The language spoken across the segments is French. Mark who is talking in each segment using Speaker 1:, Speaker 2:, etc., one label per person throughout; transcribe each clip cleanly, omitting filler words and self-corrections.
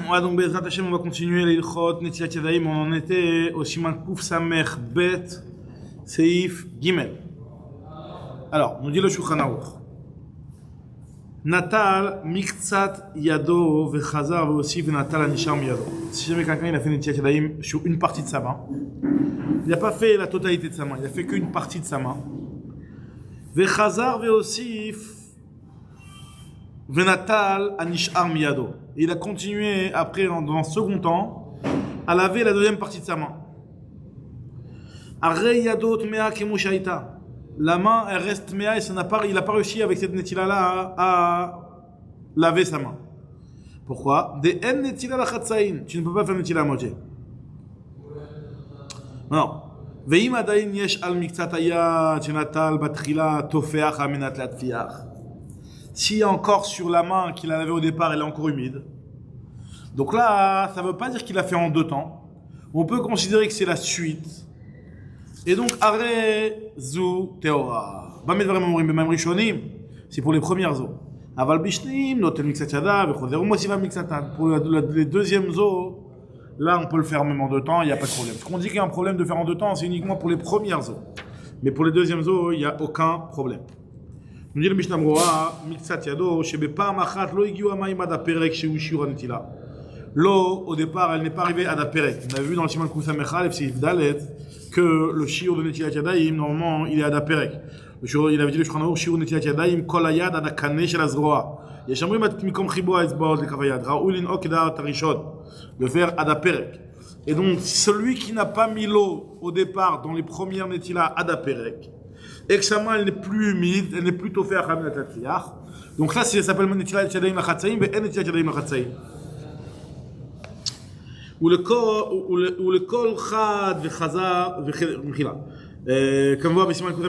Speaker 1: Ouais, donc Bezrat Hashem, on va continuer les Ilchot, Netilat Yadayim. On en était au Siman Kuf Samer Bet Seif Gimel. Alors, nous dit le Shulchan Aruch. Natal Miktsat Yado Vechazar Veosif Natal Anishar Miyado. Si jamais quelqu'un il a fait Netilat Yadayim sur une partie de sa main, il n'a pas fait la totalité de sa main, il a fait qu'une partie de sa main. Vechazar Veosif Venatal Anishar Miyado. Et il a continué après, dans un second temps, à laver la deuxième partie de sa main. Arrei Yado Tmea Kemushaita. La main, elle reste Tmea et il n'a pas réussi avec cette netila-là à laver sa main. Pourquoi? Des en netila la chatsaïn. Tu ne peux pas faire netila à moitié. Non. Veim adayin yesh al miktsat hayad shenatal batchila tofeach amenat latfiach. Si encore sur la main qu'il a lavé au départ, elle est encore humide. Donc là, ça ne veut pas dire qu'il a fait en deux temps. On peut considérer que c'est la suite. Et donc, arrêt zu teora. C'est pour les premières eaux. Aval bishnim, notel mixatada, vechoder umosiva mixatan. Pour les deuxièmes eaux, là, on peut le faire même en deux temps, il n'y a pas de problème. Ce qu'on dit qu'il y a un problème de faire en deux temps, c'est uniquement pour les premières eaux. Mais pour les deuxièmes eaux, il n'y a aucun problème. Nous dit le Mishnah Broa, Miksat Yado, Shebepam Achat, Lo Igiu Amayim Ad Aperek, Shehu Shiur Anetila. L'eau, au départ, elle n'est pas arrivée à Ad Aperek. On a vu dans le Siman Kuf Samechal, Efsif Dalet, que le Shiur de Netilat Yadayim, normalement, il est à Ad Aperek. Il avait dit le Shulchan Aruch, Shiur Netilat Yadayim, Kol Hayad Ad Hakane Shel Hazroa. Yeshamrim At Mikom Chibo HaEtzbaot Lekavayad, Raoul In Okda Tarishod. Le faire Ad Aperek. Et donc, celui qui n'a pas mis l'eau au départ dans les premières Netilat Ad Aperek, et que sa main elle n'est plus humide, elle n'est plus toffée à Khaminat Latfiach. Donc là, ça s'appelle Netilat Yadayim Lachatzaim, mais Netilat Yadayim Lachatzaim. Ou le kol chad vechazar vechila. Comme vous voyez, Siman Kuf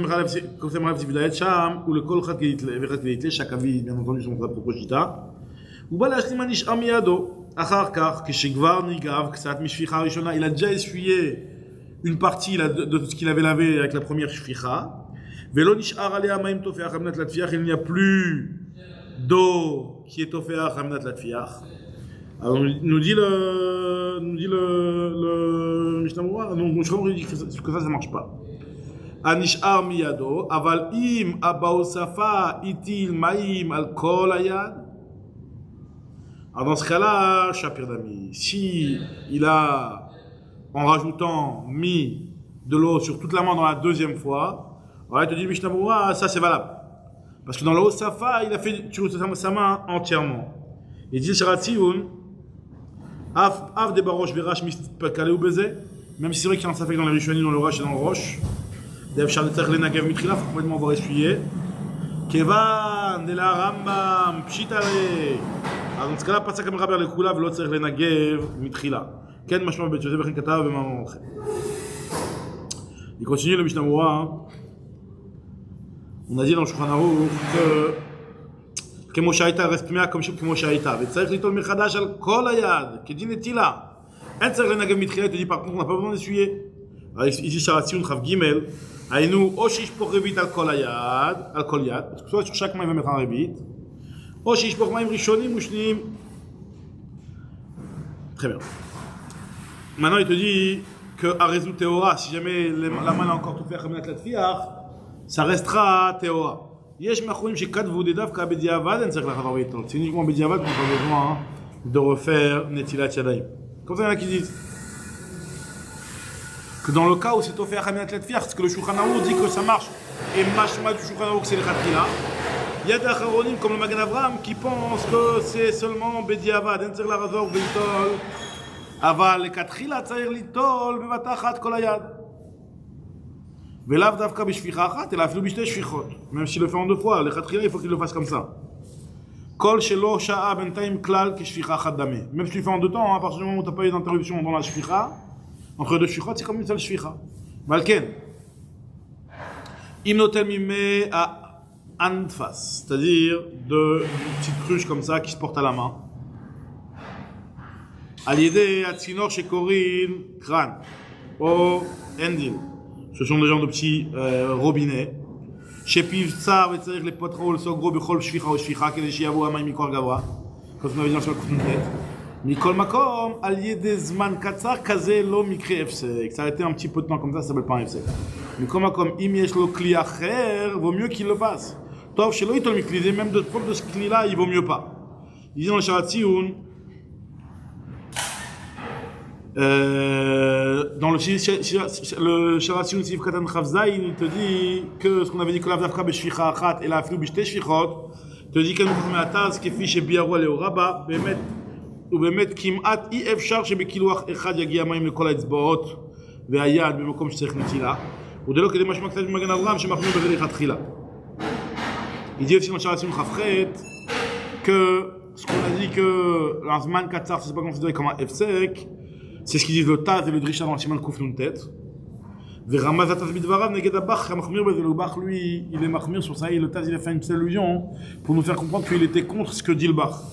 Speaker 1: Samechal V'Dalet Sham, ou le kol chad vechad v'yitle, chaque avis, bien entendu, son propre shita. Ou bala shlim anishar miyado, achar kach, keshegvar nigav, ksat mishficha rishona. Il a déjà essuyé une partie de ce qu'il avait lavé avec la première shficha. Velo nishar alea maim tofeach hamnat latfiach. Il n'y a plus d'eau qui est tofeach hamnat latfiach. Alors nous dit le Mishnah Moura, donc je comprends que ça marche pas. Anishar miyado, aval im abaosafa itil maim al kol hayad. Alors dans ce cas-là, Shapir Dami, si il a, en rajoutant, mis de l'eau sur toute la main dans la deuxième fois, alors il te dit Mishnah Moura, ça c'est valable. Parce que dans l'eau safa, il a fait sur sa main entièrement. Il dit Sharatziun, Av de barosh verash mispakale ou baiser, même si c'est vrai qu'il y a un safek dans les rishonim, dans le rash et dans le roche. Dev charletzach lenagev mitrila, faut complètement avoir essuyé. Kevan de la Rambam pshitare. Alors dans ce cas-là, pas ça comme Rabbi le Kula, v'lo tzarech lenagev mitrila. Ken mashma bet Yosef ben Katav et Maman. Il continue le Mishnah Moura. On a dit dans le Shulchan Aruch que כמו שהייתה רספמיה כמו שהייתה, וצריך ליטול מחדש על כל היד, כדין נטילה. אין צריך לנגב מתחילה, אתה dis par contre, on n'a pas besoin d'essuyer. ici, שהציון חב ג' היינו, או שישפוך רבית על כל היד, על כל יד, soit sur chaque main il va mettre un rébit, או שישפוך מים ראשונים ושניים. Très bien. Maintenant, il te dit que à Rezou Théora, si jamais la main a encore tout fait comme la Latfiach, ça restera Théora. יש מאחורים שכתבו דווקא בדיעבד, אין צריך לחזור ואיתו. C'est uniquement בדיעבד qu'on a besoin de refaire נטילת ידיים. Comme ça, il y en a qui disent que dans le cas où c'est offert à Khaminat Latfiach, parce que le Shulchan Aruch dit que ça marche, et mashma du Shulchan Aruch c'est le Khatila, il y a des acharonim comme le Magen Avraham qui pensent que c'est seulement בדיעבד, אין צריך לחזור ואיתו, אבל לכתחילה צריך ליטול בבת אחת כל היד. ולאו דווקא בשפיכה אחת, אלא אפילו בשתי שפיכות. Même s'il le fait en deux fois, לכתחילה il faut qu'il le fasse comme ça. כל שלא שעה בינתיים כלל כשפיכה אחת דמה. Même si tu le fais en deux temps, à partir du moment où tu n'as pas eu d'interruption dans la shficha, entre deux shfichot, c'est comme une seule shficha. ועל כן, אם נוטל מימי האנפס, c'est-à-dire de petites cruches comme ça qui se portent à la main, על ידי הצינור שקוראים קרן, או אנדיל. Ce sont des genres de petits robinets. Chez Pivtsa, vous savez, les potrol sont gros, bechol, shficha ou shficha, que les chiavou, amaï, mikor, gava. Comme on avait dit dans la tête. Mikol Makom, allié des Zman Katsar, Kazé lo Mikre Efsek. S'arrêter un petit peu de temps comme ça s'appelle pas un Efsek. Mikol Makom, Imiesh lo Kli Acher, vaut mieux qu'il le fasse. Tov, chez l'Oïtol Mikli, même de prendre de ce Kli-là, il vaut mieux pas. Il dit dans le Sharatioun, dans le Sharatioun Sif Katan Chavzaïn, il te dit que ce qu'on avait dit que la Vdavka Beshvicha Achat et la Aflou Bishte Shvichot, il te dit qu'elle nous met à Taz, qui fiche Biarou Léoraba, Bemet. ובאמת כמעט אי אפשר שבקילוח אחד יגיע מים לכל האצבעות והיד במקום שצריך נטילה ודלא כדי משמע קצת במגן אברהם שמחמיר בזה לכתחילה. Il dit aussi dans Sharatioun Chafret que ce qu'on a dit que l'Azman Katsar c'est pas considéré comme un Efsek, c'est ce qu'ils disent le Taz et le Drisha dans le Siman Kouf Nun Tet. ורמז התז בדבריו נגד הבח המחמיר בזה, le Bach lui il est מחמיר sur ça et le Taz il a fait une petite allusion pour nous faire comprendre qu'il était contre ce que dit le Bach.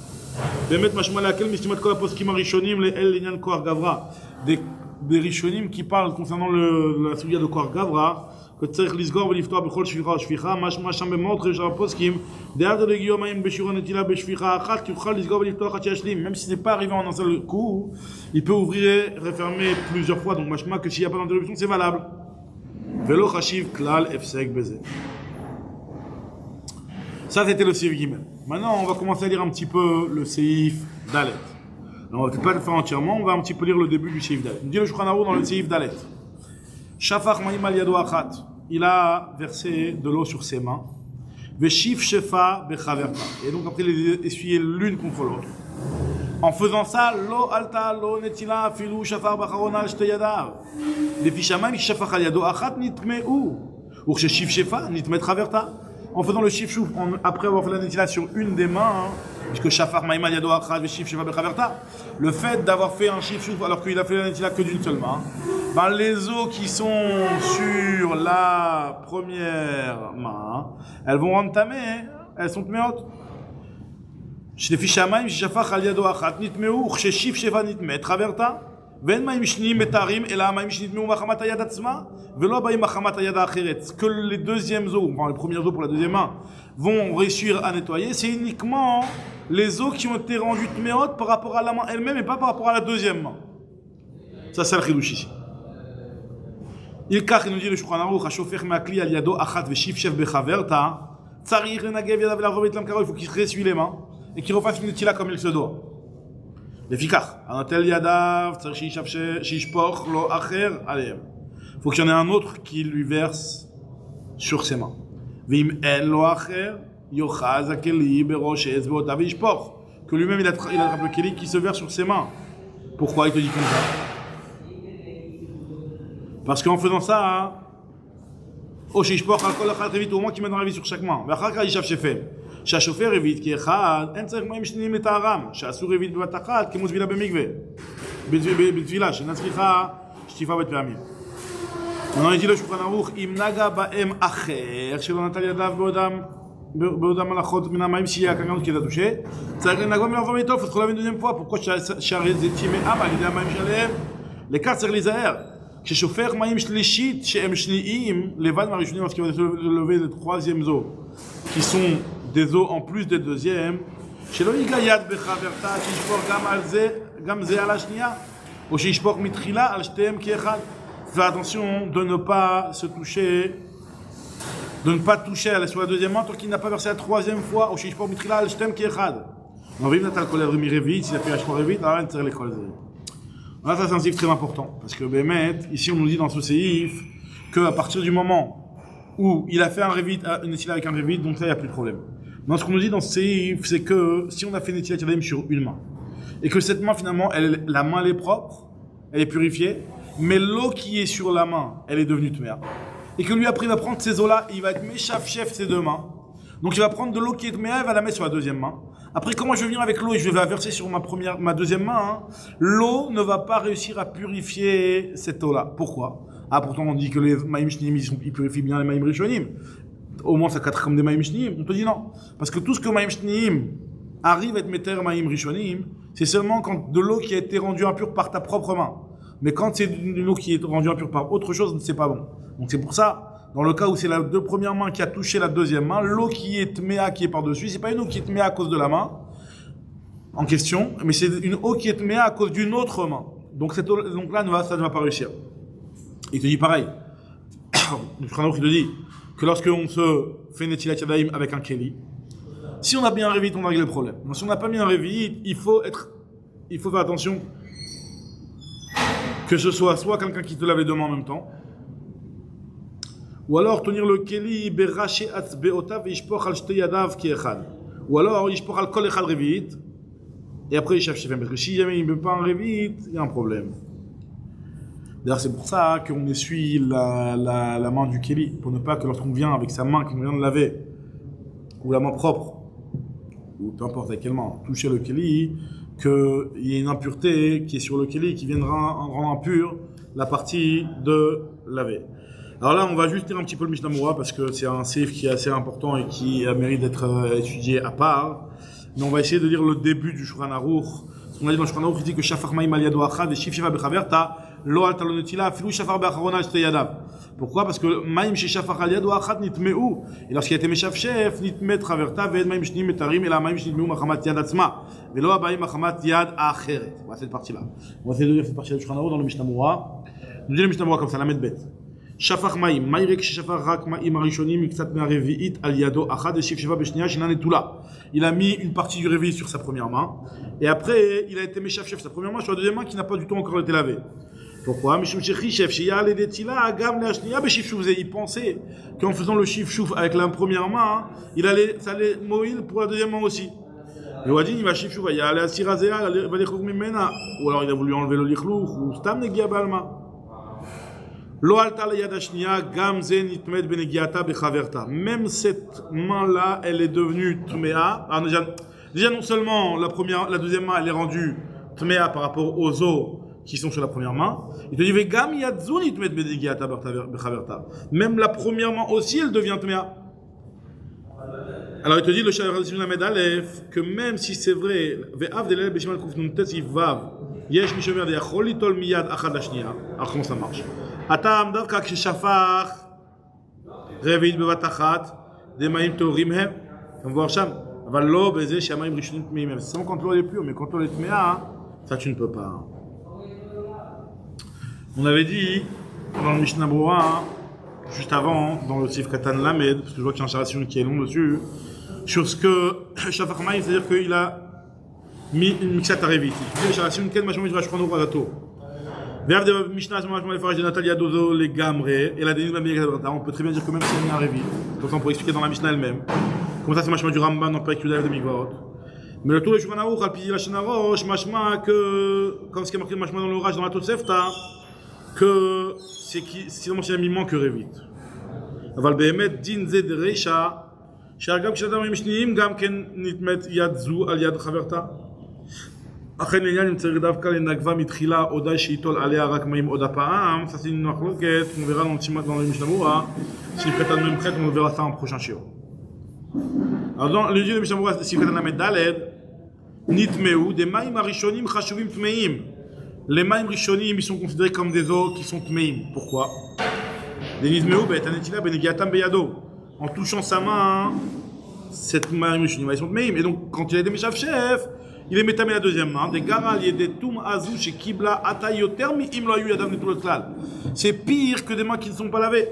Speaker 1: באמת משמע להקל מסתימת כל הפוסקים הראשונים לאל לעניין כוח גברה. des ראשונים qui parlent concernant la סוגיה de כוח גברה, que צריך לסגור ולפתוח בכל שפיכה או שפיכה, משמע שם במאות של הפוסקים, דעת לגיום מים בשיעור הנטילה בשפיכה אחת, תוכל לסגור ולפתוח עד שישלים. Même si c'est pas arrivé en un seul coup, il peut ouvrir et refermer plusieurs fois, donc משמע que s'il n'y a pas d'interruption, c'est valable. ולא חשיב כלל הפסק בזה. Ça, c'était le Seif Gimel. Maintenant, on va commencer à lire un petit peu le Seif Dalet. Alors, on va peut-être pas le faire entièrement, on va un petit peu lire le début du Seif Dalet. On dit le Shulchan Arour dans le Seif Dalet. Shafach ma'im al yado achat. Il a versé de l'eau sur ses mains. Veshif shefa bechaverta. Et donc, après, il les essuyé l'une contre l'autre. En faisant ça, lo alta, lo netila, filou, shafar bacharona al shte yadav. Lefi shamayim shafach al yado achat nitmeu. Ou shif shefa nitmet chaverta. En faisant le shif chouf, après avoir fait la netila sur une des mains, puisque shafar ma'im al yado achat ve shif shefa bechaverta, le fait d'avoir fait un shif chouf alors qu'il a fait la netila que d'une seule main, ben les os qui sont sur la première main, elles vont rendre tamées, elles sont tméot. שלפי שמיים ששפך על ידו אחת נטמעו וכששיף שפע נטמאת חברתה ואין מים שניים מתארים אלא המים שנטמעו מחמת היד עצמה ולא באים מחמת היד האחרת. Que les deuxièmes os, enfin les premiers os pour la deuxième main vont réussir à nettoyer, c'est uniquement les os qui ont été rendus tméot par rapport à la main elle-même et pas par rapport à la deuxième main. Ça c'est le chidouche ici. Il nous dit le Shulchan Aruch השופך מהכלי על ידו אחת ושפשף בחברתה צריך לנגב ידיו ולערוב את למקרו, il faut qu'il ressuie les mains et qu'il refasse une netila comme il se doit. לפיכך, הנוטל ידיו צריך שישפוך לו אחר עליהם. Il faut qu'il y en ait un autre qui lui verse sur ses mains. ואם אין לו אחר, יאחז הכלי בראש אצבעותיו וישפוך. Que lui-même il attrape le keli qui se verse sur ses mains. Pourquoi il te dit comme ça? Parce qu'en faisant ça, או שישפוך על כל אחת רביעית, au moins qu'il met dans la vie sur chaque main. ואחר כך ישב שפל. שהשופר רביעית כאחד, אין צריך מים שניים לטהרם, שעשו רביעית בבת אחת כמו טבילה במקווה. בטבילה, שאינה צריכה שטיפה בפעמים. maintenant il dit le Shulchan Aruch, אם נגע בהם אחר, שלא נטל ידיו בעודם הלכות מן המים שיהיה הקגנות qui les a touchés, צריך לנגוע מלעבור איתו, faut se relever une deuxième fois. Pourquoi שהרי זה טימאה על ידי המים שלהם? לכך צריך להיזהר. כששופך מים שלישית שהם שניים, לבד מהראשונים, lorsqu'il va lever les troisièmes eaux, qui sont des eaux en plus des deuxièmes, שלא ייגע יד בחברתה, שישפוך גם זה על השנייה, או שישפוך מתחילה על שתיהם כאחד. Fais attention de ne pas se toucher, de ne pas toucher sur la deuxième main tant qu'il n'a pas versé la troisième fois, או שישפוך מתחילה על שתיהם כאחד. ואם נטל כל עברי מרביעית, s'il a fait la shkol רביעית, alors il צריך לקרוא לזה. Là, ça c'est un seif très important, parce que Bémet, ici on nous dit dans ce seif qu'à partir du moment où il a fait un révit, une netila avec un révit, donc là il n'y a plus de problème. Mais ce qu'on nous dit dans ce seif, c'est que si on a fait une netila sur une main, et que cette main finalement, la main elle est propre, elle est purifiée, mais l'eau qui est sur la main, elle est devenue tmea, et que lui après il va prendre ces eaux-là, il va être méchaf chef ses deux mains, donc il va prendre de l'eau qui est tmea, il va la mettre sur la deuxième main. Après, comment je vais venir avec l'eau et je vais la verser sur ma deuxième main, l'eau ne va pas réussir à purifier cette eau-là. Pourquoi? Ah, pourtant on dit que les maïm shnim, ils purifient bien les maïm rishonim. Au moins ça cadre comme des maïm shnim. On te dit non. Parce que tout ce que maïm shnim arrive à être metter maïm rishonim, c'est seulement quand de l'eau qui a été rendue impure par ta propre main. Mais quand c'est une eau qui est rendue impure par autre chose, c'est pas bon. Donc c'est pour ça, dans le cas où c'est la deux premières mains qui a touché la deuxième main, l'eau qui est tméa, qui est par-dessus, c'est pas une eau qui est tméa à cause de la main, en question, mais c'est une eau qui est tmea à cause d'une autre main. Donc cette eau, donc là, ça ne va pas réussir. Il te dit pareil. Le Shulchan Aruch te dit que lorsqu'on se fait Netilat Yadayim avec un Keli, si on a bien un révit, on a réglé le problème. Mais si on n'a pas mis un révit, il faut faire attention que ce soit quelqu'un qui te lave les deux mains en même temps, ou alors tenir le Keli beraché atzbeotav yishpoch al shtei yadav ki echad, ou alors yishpoch al kol echad révit, et après il chef shefem. Parce que si jamais il ne met pas un révit, il y a un problème. D'ailleurs, c'est pour ça qu'on essuie la main du Keli, pour ne pas que lorsqu'on vient avec sa main qu'on vient de laver, ou la main propre, ou peu importe avec quelle main, toucher le Keli, qu'il y ait une impureté qui est sur le Keli, qui viendra rendre impure la partie de laver. Alors là, on va juste lire un petit peu le Mishnah Moura, parce que c'est un seif qui est assez important et qui mérite d'être étudié à part. Mais on va essayer de lire le début du Shulchan Aruch. On a dit dans le Shulchan Aruch, il dit que Shafar Ma'im al yado achad et Shif Shiva bechaverta lo al talonetila filou Shafar be'acharona shtei yadav. Pourquoi? Parce que Ma'im chez Shafar al yado achad nitmeu. Et lorsqu'il a été Meshav Shef, nitmet chaverta ve'ed Ma'im shnim metarim et la Ma'im shnitmeu machamat yad atzma. Ve'lo abayim machamat yad acheret. Voilà cette partie-là. On va essayer de lire cette partie-là du Shulchan Aruch dans le Mishnah Moura. Nous dit le Mishnah Moura comme ça, la Medbet. Shafach Ma'im, Ma'irek Shafach Rak Ma'im Arishonim, Miksat Me'arevi'it Al Yado Achad, et Shif Sheva Beshnia, Shinan et Tula. Il a mis une partie du réveil sur sa première main, et après, il a été Meshav Shef sa première main sur la deuxième main qui n'a pas du tout encore été lavée. Pourquoi? Mishum Shechi Shef, Shia Le Detila, Agam Le Ashnia, Beshif Shuf, il pensait qu'en faisant le Shif Shuf avec la première main, ça allait moïl pour la deuxième main aussi. Le Wadin, il va Shif Shuf, il va aller à Sirazea, il va Lichlouk Mimena, ou alors il a voulu enlever le Lichlouk, ou Stam Negia Balma. Même cette main-là, elle est devenue tmea. Déjà, non seulement la deuxième main, elle est rendue tmea par rapport aux os qui sont sur la première main. Il te dit, même la première main aussi, elle devient tmea. Alors il te dit, le Shayar Lamed Aleph, que même si c'est vrai, alors comment ça marche? Atam davka kshafach revit bevatachat des maïm torim hem. On voit Sham. Aval lo beze shamaim rishonim tmeim. C'est quand l'eau est pure, mais quand l'eau est tmea, ça tu ne peux pas. On avait dit dans le Mishnah Broa, juste avant, dans le Sif Katan Lamed, parce que je vois qu'il y a un charation qui est long dessus, sur ce que Shafach Maïm, c'est-à-dire qu'il a mis une mixat à revit. Il dit le charation quel machon je prends au radato. Et la on peut très bien dire que même si c'est un révi, comme ça on pourrait expliquer dans la Mishnah elle-même. Comme ça c'est machma du Rambam dans Perek Yudav de Mikvaot. Mais le tour du Shulchan Aruch, al-Pidi la Shana Rosh, machma que, comme ce qui est marqué machma dans l'orage dans la Tosefta, que c'est vraiment il manque révit. Aval behemet din zed reisha, שהגב כשאדם משניים גם כן נתמת יד זו על יד חברתה. אכן לעניין אם צריך דווקא לנגבה מתחילה או די שיטול עליה רק מים עוד הפעם, ça c'est une מחלוקת, on verra dans le Mishnah Moura, si Katan Memchet, on verra ça en prochain shiur. Alors dans le dieu de Mishnah Moura, si Katan Lamed Daled, nitmeu, des maïm arishonim chashuvim tmeim. Les maïm rishonim, ils sont considérés comme des eaux qui sont tmeim. Pourquoi? Les nitmeu, be'etanetila benegiatam beyado. En touchant sa main, cette maïm rishonim, ils sont tmeim. Et donc, quand il a des Meshav Shef, il est métamé la deuxième main. Des garal, des toum azou chez kibla atayoter mi im lo ayu yadav netul klal. C'est pire que des mains qui ne sont pas lavées.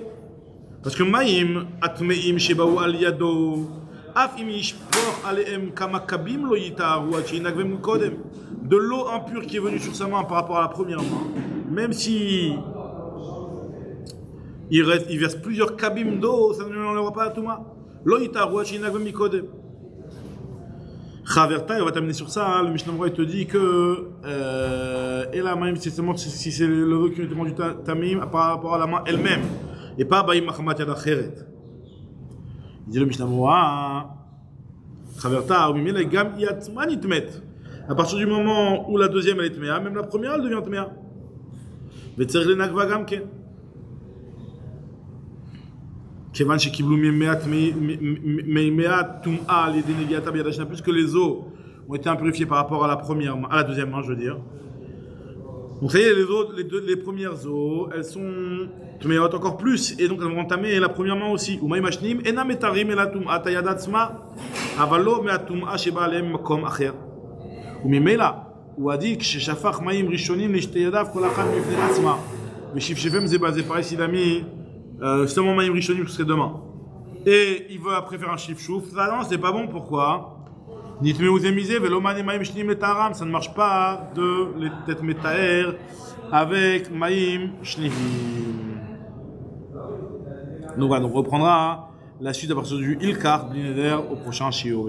Speaker 1: Parce que maïm atmeim shebaou al yado af im yishpoch aleem kama kabim lo yitaru achi nagvem kodem. De l'eau impure qui est venue sur sa main par rapport à la première main, même si il verse plusieurs kabim d'eau, ça ne l'enlèvera pas à tout ma. Lo yitaru achi nagvem kodem. Chaverta, il va t'amener sur ça, hein. Le Mishnah Moura, il te dit que et la main, si c'est le eau qui est rendu tamim par rapport à la main elle-même, et pas baïm machamat yad acheret. Il dit le Mishnah Moura, Chaverta, ou mimele gam yatman itmet. À partir du moment où la deuxième elle est tmea, même la première elle devient tmea. Vetzer le nagva gam ken. Kevan shekiblu me'at tum'a l'idée negiata biyadashna, plus que les eaux ont été impurifiées par rapport à la première, à la deuxième main, je veux dire. Donc ça y est, les premières eaux, elles sont tmeot encore plus, et donc elles vont entamer la première main aussi. U'may mashnim ena metarim ela tum'a tayadatzma, avalo me'at tum'a sheba alem makom acher. וממילא, הוא עדיף כששפך מים ראשונים לשתי ידיו כל אחת בפני עצמה. ושפשפם זה pareil s'il a mis seulement מים ראשונים jusqu'à demain. Et il veut après faire un shifshuf. Ça non, c'est pas bon, pourquoi? Ça ne marche pas de l'être metaer avec maïm shnihim. Donc voilà, on reprendra la suite à partir du Ilkar, Blineder, au prochain shiur.